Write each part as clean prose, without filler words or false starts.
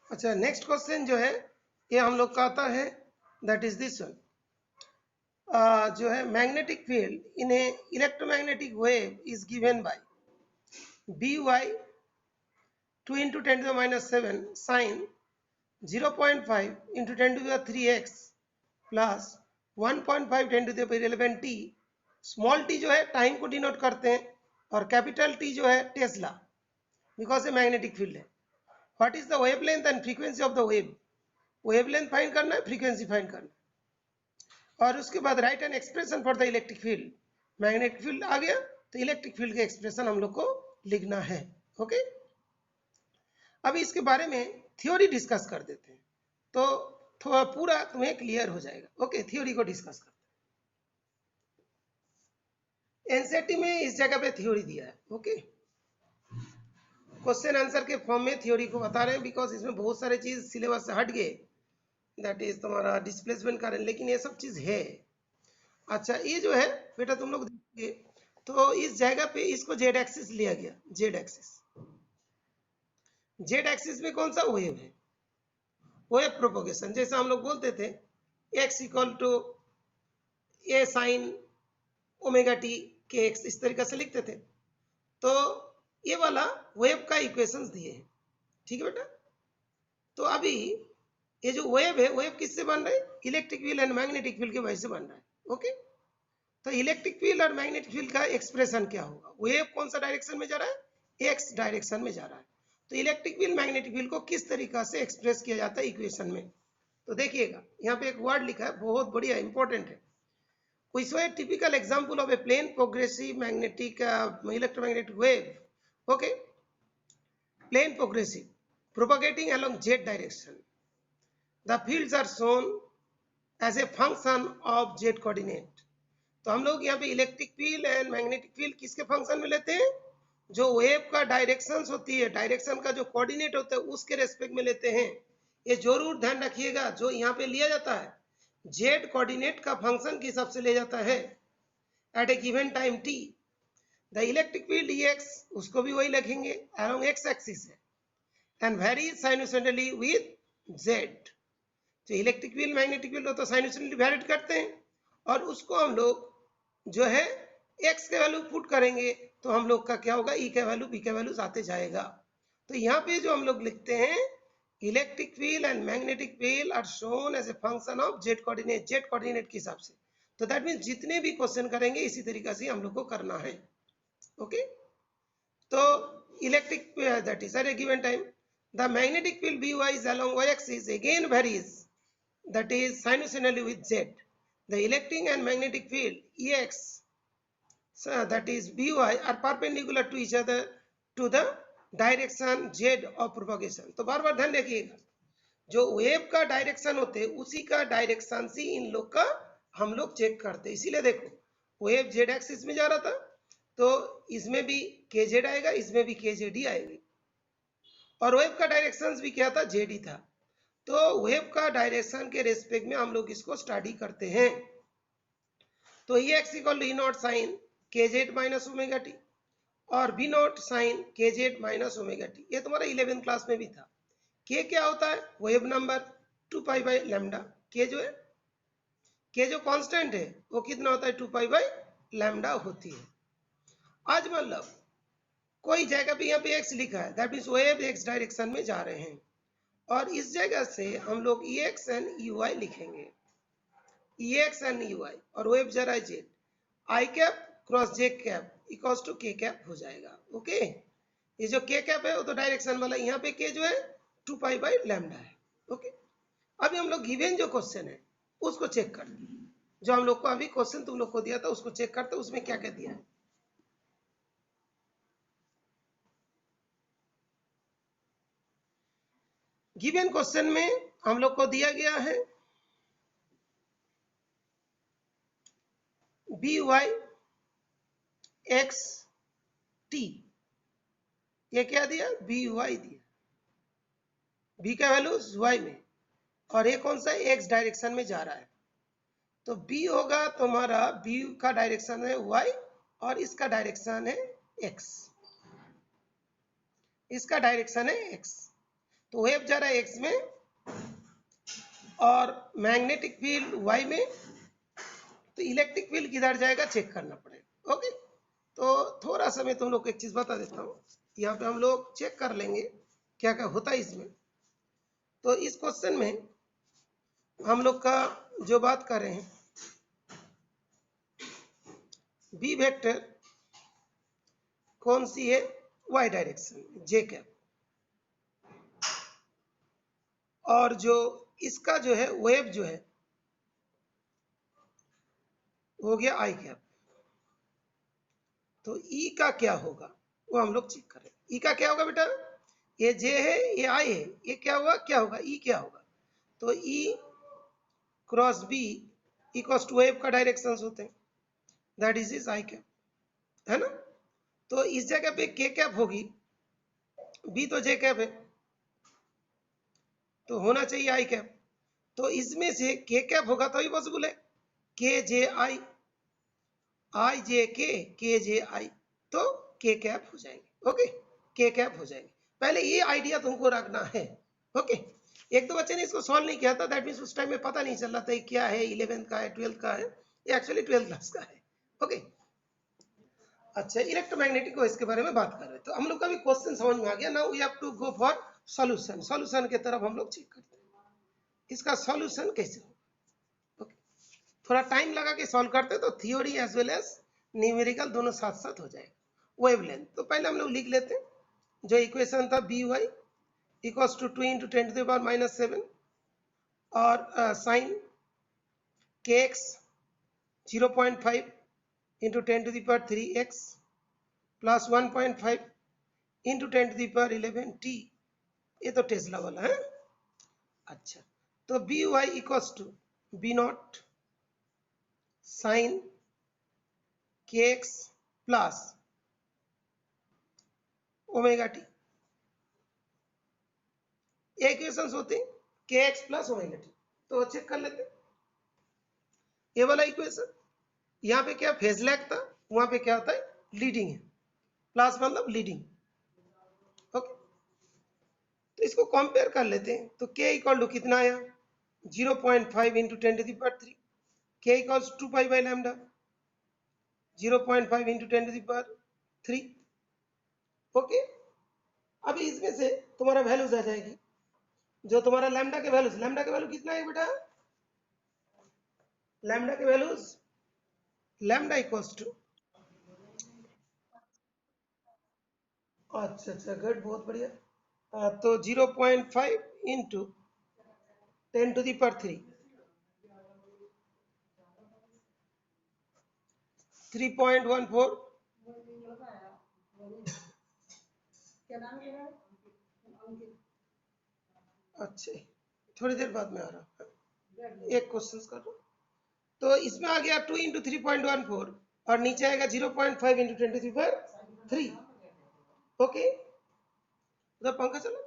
अच्छा, next question जो है ये हम लोग का आता है, दैट इज दिस वन। जो है magnetic field in A electromagnetic wave is given by by 2 into 10 to the minus 7 sin 0.5 into 10 to the 3x plus 1.5 10 to the power 11 t। Small T जो है टाइम को denote करते हैं और capital T जो है टेस्ला, बिकॉज ये magnetic field है। What is the wavelength and frequency of the wave? Wavelength find करना है, फ्रीक्वेंसी फाइंड करना है। और उसके बाद write an expression for the electric field. Magnetic field आ गया तो इलेक्ट्रिक फील्ड का एक्सप्रेशन हम लोग को लिखना है। ओके, अभी इसके बारे में थ्योरी डिस्कस कर देते हैं तो थोड़ा पूरा तुम्हें क्लियर हो जाएगा। ओके, थ्योरी को डिस्कस करते हैं। एनसीईआरटी में इस जगह पे थ्योरी दिया है। ओके, क्वेश्चन आंसर के फॉर्म में थ्योरी को बता रहे हैं, बिकॉज इसमें बहुत सारे चीज सिलेबस से हट गए, दैट इज तुम्हारा डिस्प्लेसमेंट कारण, लेकिन ये सब चीज है। अच्छा, ये जो है बेटा तुम लोग देखिए तो इस जगह पे इसको जेड एक्सिस लिया गया। जेड एक्सिस, जेड एक्सिस में कौन सा वेव है? Wave propagation. जैसे हम लोग बोलते थे x equal to A sine omega T k x, इस तरीके से लिखते थे। तो ये वाला वेव का इक्वेशंस दिए हैं, ठीक है बेटा। तो अभी ये जो वेव है, वेव किससे बन रहा है? Electric field and magnetic field की वजह से बन रहा है। ओके, तो इलेक्ट्रिक फील्ड और मैग्नेटिक फील्ड का एक्सप्रेशन क्या होगा? वेव कौन सा डायरेक्शन में जा रहा है? एक्स डायरेक्शन में जा रहा है। तो इलेक्ट्रिक फील्ड मैग्नेटिक फील्ड को किस तरीका से एक्सप्रेस किया जाता है इक्वेशन में? तो देखिएगा यहाँ पे एक वर्ड लिखा है, बहुत बढ़िया इंपॉर्टेंट है। We saw a typical example of a plane progressive magnetic electromagnetic wave. Okay, plane progressive propagating along z direction. The fields are shown as a function of z coordinate. तो हम लोग यहाँ पे electric field and magnetic field किसके function में लेते हैं? जो वेव का डायरेक्शन होती है, डायरेक्शन का जो कोऑर्डिनेट होता है उसके रेस्पेक्ट में लेते हैं। ये जरूर ध्यान रखिएगा, जो यहाँ पे लिया जाता है जेड कोऑर्डिनेट का फंक्शन के हिसाब से ले जाता है at a given time t। The electric field Ex उसको भी वही लिखेंगे अलोंग x एक्सिस है and vary sinusoidally with z। तो इलेक्ट्रिक फील्ड मैग्नेटिक फील्ड तो साइनोसॉइडली वेरी करते हैं और उसको हम लोग जो है x के वैल्यू पुट करेंगे तो हम लोग का क्या होगा? E का वैल्यू B का वैल्यू आते जाएगा। तो यहाँ पे जो हम लोग लिखते हैं electric field and magnetic field are shown as a function of Z coordinate, Z coordinate के हिसाब से। तो दैट मीन्स जितने भी क्वेश्चन करेंगे इसी तरीके से हम लोग को करना है। ओके, तो electric that is at a given time the magnetic field By is along y axis again varies, that is sinusoidally with z. The electric and magnetic field Ex, so that is By, are perpendicular to each other to the direction z of propagation. तो बार बार ध्यान रखिएगा, जो wave का direction होते हैं उसी का direction से इन लोग का हम लोग चेक करते हैं। इसीलिए देखो वेव जेड एक्सिस में जा रहा था तो इसमें भी के जेड आएगा, इसमें भी के जेड ही आएगी, और वेव का डायरेक्शन भी क्या था? जेड ही था। तो वेव का डायरेक्शन के रेस्पेक्ट में हम लोग इसको स्टडी करते हैं। तो E x equal to E naught sine k z minus omega t और B not sine k z minus omega T. ये तुम्हारा 11th क्लास में भी था। के क्या होता है? Wave number 2 pi by lambda. के जो है, के जो कांस्टेंट है वो कितना होता है? 2 पाई बाई लैम्डा होती है। आज मतलब कोई जगह पे यहाँ पे एक्स लिखा है, that means wave x direction में जा रहे हैं, और इस जगह से हम लोग E X and E Y लिखेंगे, E X and E Y, और वेव जा रहा है Z. I cap cross J cap equals to K cap हो जाएगा। ओके, ये जो के कैप है वो तो डायरेक्शन वाला, यहाँ पे के जो है 2 पाई बाई लैम्डा है। ओके, अभी हम लोग गिवन जो क्वेश्चन है उसको चेक करते हैं। जो हम लोग को अभी क्वेश्चन तुम लोग को दिया था उसको चेक करते हैं, उसमें क्या क्या दिया है। गिवन क्वेश्चन में हम लोग को दिया गया है बी वाई एक्स टी। ये क्या दिया? बी वाई दिया, बी का वैल्यू वाई में, और ये कौन सा? एक्स डायरेक्शन में जा रहा है। तो बी होगा तुम्हारा, बी का डायरेक्शन है वाई और इसका डायरेक्शन है एक्स, इसका डायरेक्शन है एक्स। तो वेव जा रहा है एक्स में और मैग्नेटिक फील्ड वाई में, तो इलेक्ट्रिक फील्ड किधर जाएगा चेक करना पड़ेगा। ओके, तो थोड़ा सा मैं तुम लोग को एक चीज बता देता हूँ, यहाँ पे हम लोग चेक कर लेंगे क्या क्या होता है इसमें। तो इस क्वेश्चन में हम लोग का जो बात कर रहे हैं, बी वेक्टर कौन सी है, वाई डायरेक्शन जे कैप, और जो इसका जो है वेव जो है हो गया आई कैप। तो ई का क्या होगा वो हम लोग चेक करें। ई का क्या होगा बेटा, ये जे है ये आई है, ये क्या हुआ क्या होगा, ई क्या होगा। तो E cross B equals to wave का डायरेक्शन होते हैं, दैट इज आई कैप, है ना। तो इस जगह पे के कैप होगी, बी तो जे कैप है, तो होना चाहिए आई कैप। तो इसमें से के कैप होगा तो ही पॉसिबल है, के जे आई, आई जे के जे आई, तो के कैप हो जाएंगे। ओके, के कैप हो जाएंगे। पहले ये आइडिया तुमको रखना है। ओके, एक दो बच्चे ने इसको सॉल्व नहीं किया था, दैट मीन्स उस टाइम में पता नहीं चल रहा था क्या है, 11th का है 12th का है, ये एक्चुअली 12th क्लास का है। ओके, अच्छा, इलेक्ट्रोमैग्नेटिक को इसके बारे में बात कर रहे हैं, तो हम लोग का भी क्वेश्चन समझ में आ गया। Now we have to go for solution, solution के तरफ हम लोग चेक करते हैं इसका सॉल्यूशन कैसे हो। ओके, थोड़ा टाइम लगा के सॉल्व करते तो theory as well as numerical दोनों साथ साथ हो जाएगा। वेवलेंथ तो पहले हम लोग लिख लेते हैं, जो इक्वेशन था B Y equals to 2 into 10 to the power -7 और sine K X 0.5 into 10 to the power 3x plus 1.5 into 10 to the power 11 t, ये तो टेस्ला वाला है। अच्छा, तो B Y equals to B not sine K X plus omega T, ये equations होते हैं K X plus omega T. तो चेक कर लेते हैं ये वाला इक्वेशन, यहाँ पे क्या फेज लैग था, वहां पे क्या होता है लीडिंग है, प्लस मतलब लीडिंग। ओके, तो इसको कंपेयर कर लेते हैं, तो k इक्वल टू कितना आया 0.5 into 10 to the power 3, k equals 2 pi by lambda 0.5 into 10 to the power 3। Okay, अभी इसमें से तुम्हारा वैल्यूज आ जाएगी, जो तुम्हारा लैम्डा के वैल्यूज, लैम्डा के वैल्यू कितना है बेटा, लैम्डा के वैल्यूज, लैम्डा इक्वल्स टू, अच्छा गुड, बहुत बढ़िया। तो 0.5 इंटू 10 टू द पावर 3, 3.14, अच्छा थोड़ी देर बाद में आ रहा हूँ, एक क्वेश्चन कर रहा हूँ। तो इसमें आ गया 2 इंटू 3.14 और नीचे आएगा 0.5 into 10 to the power 3। Okay, उधर पंखा चलो।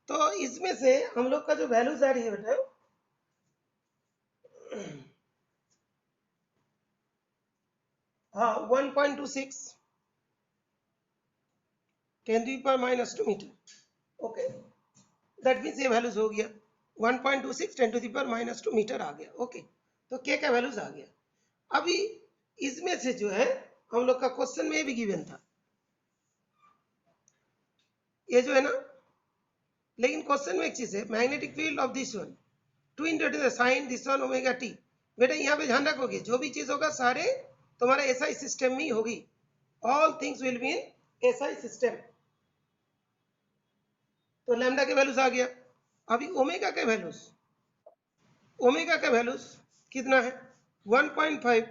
तो इसमें से हम लोग का जो वैल्यूज आ रही है बेटा, हाँ 1.26 10 to the power -2 metre. Okay, that means ये वैल्यूज हो गया 1.26 10 टू द पावर -2 मीटर आ गया। ओके, तो के का वैल्यूज आ गया। अभी इसमें से जो है हम लोग का क्वेश्चन में भी गिवन था ये जो है ना, लेकिन क्वेश्चन में एक चीज है, magnetic field of this one 2 into sine this one omega T. बेटा यहाँ पे ध्यान रखोगे जो भी चीज होगा सारे तुम्हारा एसआई सिस्टम में ही होगी, all things will be in SI system. तो लैम्डा के वैल्यूज आ गया। अभी ओमेगा के वैल्यूज, ओमेगा का वैल्यूज कितना है 1.5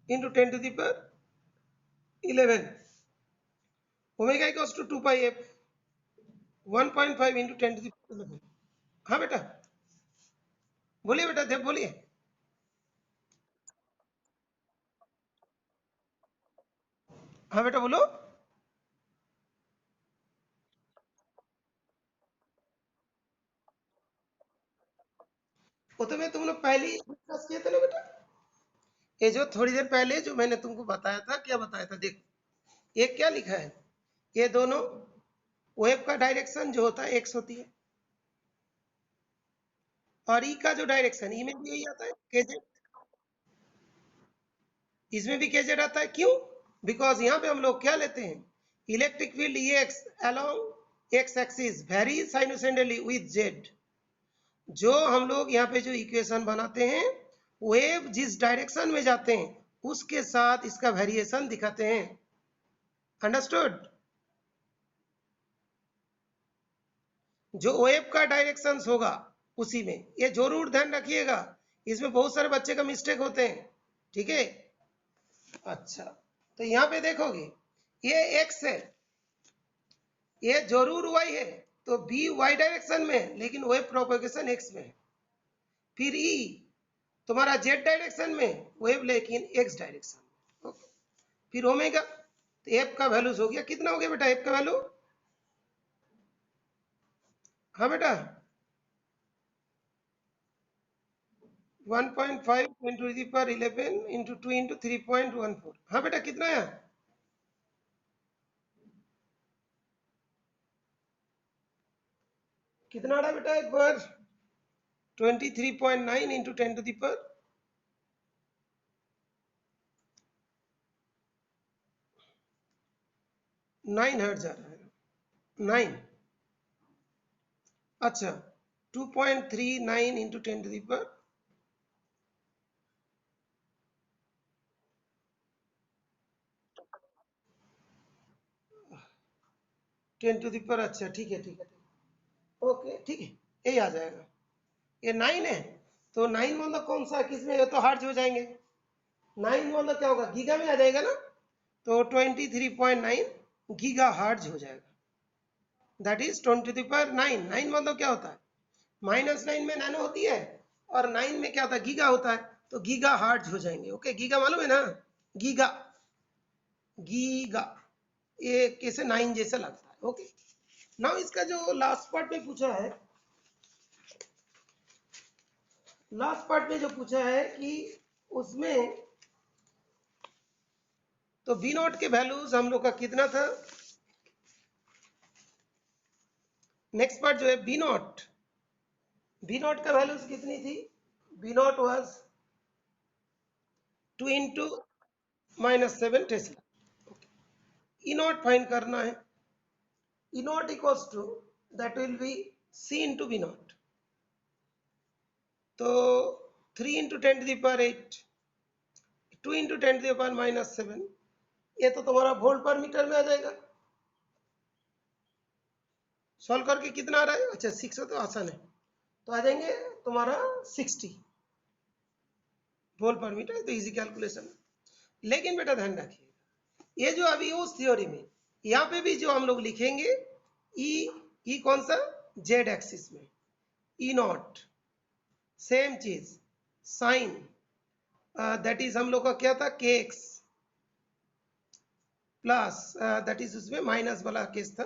into 10 to the power 11, omega equals to 2 pi F 1.5 into 10 to the power 11। हाँ बेटा बोलिए, बेटा देव बोलिए। हाँ बेटा बोलो। वो तो मैं तुम लोग पहले ही डिस्कस किए थे ना बेटा, ये जो थोड़ी देर पहले जो मैंने तुमको बताया था, क्या बताया था देखो, ये क्या लिखा है, ये दोनों वेव का डायरेक्शन जो होता है एक्स होती है, और ई का जो डायरेक्शन ई में भी यही आता है केजेड, इसमें भी केजेड आता है। क्यों? बिकॉज यहाँ पे हम लोग क्या लेते हैं, electric field E x along x axis vary sinusoidally with z. जो हम लोग यहाँ पे जो इक्वेशन बनाते हैं, वेव जिस डायरेक्शन में जाते हैं उसके साथ इसका वेरिएशन दिखाते हैं। अंडरस्टूड? जो वेव का डायरेक्शन होगा उसी में, ये जरूर ध्यान रखिएगा, इसमें बहुत सारे बच्चे का मिस्टेक होते हैं। ठीक है, अच्छा, तो यहाँ पे देखोगे ये एक्स है, ये जरूर वाई है, तो बी वाई डायरेक्शन में है, लेकिन वेव प्रोपगेशन एक्स में है। फिर ई तुम्हारा जेड डायरेक्शन में, वेव लेकिन एक्स डायरेक्शन में। ओके, फिर ओमेगा, तो एफ का वैल्यूज हो गया, कितना हो गया बेटा एफ का वैल्यू? हाँ बेटा 1.5 into the power 11 into 2 into 3.14। हाँ बेटा कितना है? कितना आ रहा बेटा एक बार? 23.9 into 10 to the power 9 hertz आ रहा है। 9, अच्छा 2.39 into 10 to the power 10 to the power, अच्छा ठीक है ठीक है, ओके ठीक है, यही आ जाएगा। ये 9 है, तो 9 मतलब कौन सा, किस में? तो हर्ट्ज हो जाएंगे। 9 मतलब क्या होगा, गीगा में आ जाएगा ना, तो 23.9 गीगा हर्ट्ज हो जाएगा। That is 10 to the power 9। 9 मतलब क्या होता है, -9 में नैनो होती है, और 9 में क्या होता है, गीगा होता है, तो गीगा हर्ट्ज हो जाएंगे। ओके, गीगा मालूम है ना, गीगा, गीगा, ये कैसे 9 जैसा लगता है। ओके, नाउ इसका जो लास्ट पार्ट में पूछा है, लास्ट पार्ट में जो पूछा है कि उसमें तो बी नॉट के वैल्यूज हम लोग का कितना था। नेक्स्ट पार्ट जो है बी नॉट, बी नॉट का वैल्यूज कितनी थी? B naught was 2 into -7 tesla. E naught find करना है। E naught equals to, that will be c into B naught, तो 3 into 10 to the power 8, 2 into 10 to the power -7, ये तो तुम्हारा volt पर मीटर में आ जाएगा। सॉल्व करके कितना आ रहा है? अच्छा 6 तो आसान है, तो आ जाएंगे तुम्हारा 60 वोल्ट पर मीटर, तो इजी कैलकुलेशन। लेकिन बेटा ध्यान रखिए, ये जो अभी उस थ्योरी में, यहाँ पे भी जो हम लोग लिखेंगे ई, ई कौन सा, जेड एक्सिस में, ई नॉट सेम चीज, साइन दैट इज हम लोग का क्या था, के एक्स प्लस दैट इज उसमें माइनस वाला केस था,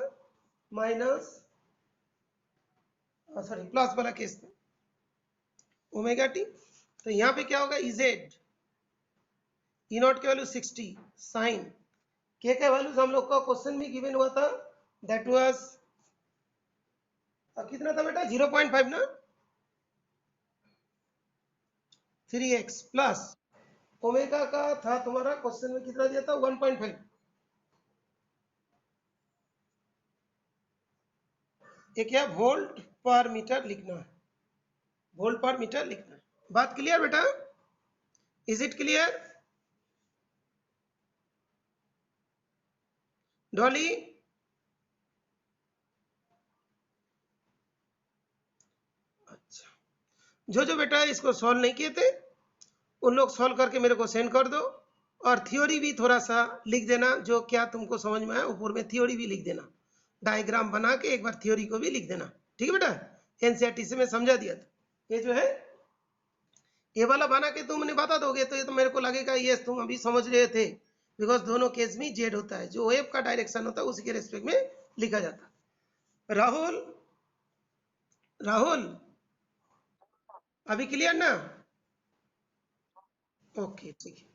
माइनस सॉरी प्लस वाला केस था, ओमेगा टी। तो यहाँ पे क्या होगा, इजेड, ई नॉट की वैल्यू 60, साइन के का वैल्यूज हम लोग का क्वेश्चन में गिवन हुआ था, दैट वाज कितना था बेटा, 0.5 ना, 3x प्लस ओमेगा का था तुम्हारा क्वेश्चन में कितना दिया था, 1.5। ये क्या, वोल्ट पर मीटर लिखना है, वोल्ट पर मीटर लिखना है। बात क्लियर बेटा, इज इट क्लियर डॉली? अच्छा, जो बेटा इसको सॉल्व नहीं किए थे उन लोग सॉल्व करके मेरे को सेंड कर दो, और थ्योरी भी थोड़ा सा लिख देना, जो क्या तुमको समझ में आया ऊपर में थ्योरी भी लिख देना, डायग्राम बना के एक बार थ्योरी को भी लिख देना। ठीक है बेटा, एनसीईआरटी से मैं समझा दिया था। ये जो है ये वाला बना के तुमने बता दोगे तो ये तो मेरे को लगेगा ये तुम अभी समझ रहे थे, बिकॉज दोनों केस में जेड होता है, जो वेव का डायरेक्शन होता है उसी के रेस्पेक्ट में लिखा जाता है। राहुल, राहुल अभी क्लियर ना? ओके ठीक है।